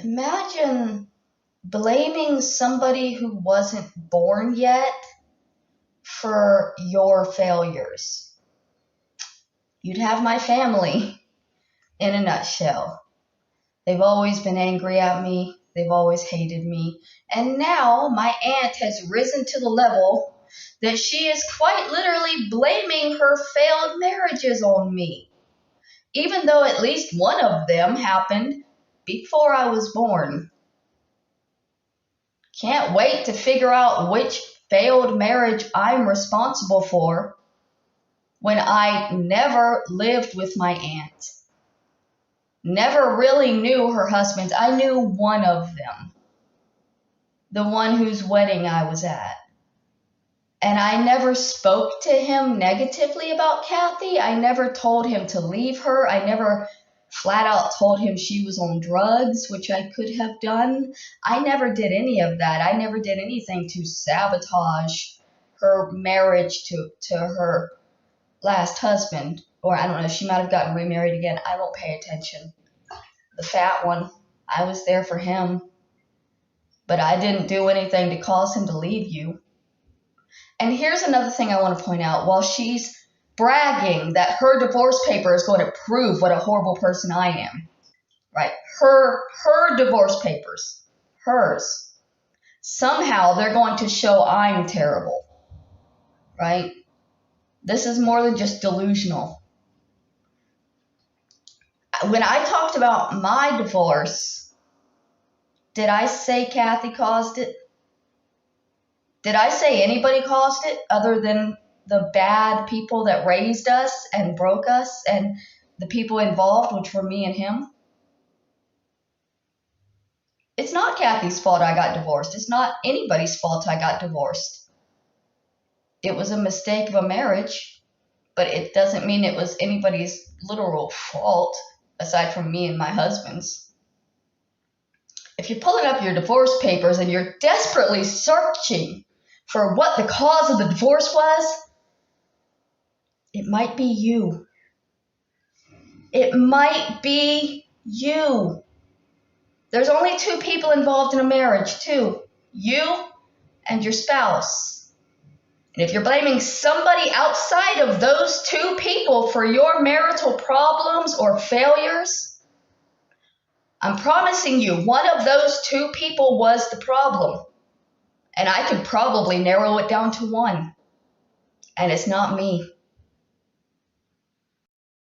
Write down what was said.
Imagine blaming somebody who wasn't born yet for your failures. You'd have my family in a nutshell. They've always been angry at me. They've always hated me. And now my aunt has risen to the level that she is quite literally blaming her failed marriages on me, even though at least one of them happened before I was born. Can't wait to figure out which failed marriage I'm responsible for when I never lived with my aunt. Never really knew her husbands. I knew one of them, the one whose wedding I was at. And I never spoke to him negatively about Kathy. I never told him to leave her. I never flat out told him she was on drugs, which I could have done. I never did any of that. I never did anything to sabotage her marriage to her last husband. Or I don't know, she might have gotten remarried again. I don't pay attention. The fat one, I was there for him. But I didn't do anything to cause him to leave you. And here's another thing I want to point out. While she's bragging that her divorce paper is going to prove what a horrible person I am, right? Her divorce papers, hers. Somehow they're going to show I'm terrible, right? This is more than just delusional. When I talked about my divorce, did I say Kathy caused it? Did I say anybody caused it other than the bad people that raised us and broke us and the people involved, which were me and him? It's not Kathy's fault I got divorced. It's not anybody's fault I got divorced. It was a mistake of a marriage, but it doesn't mean it was anybody's literal fault aside from me and my husband's. If you're pulling up your divorce papers and you're desperately searching for what the cause of the divorce was, it might be you. It might be you. There's only two people involved in a marriage, too. You and your spouse. And if you're blaming somebody outside of those two people for your marital problems or failures, I'm promising you one of those two people was the problem. And I could probably narrow it down to one. And it's not me.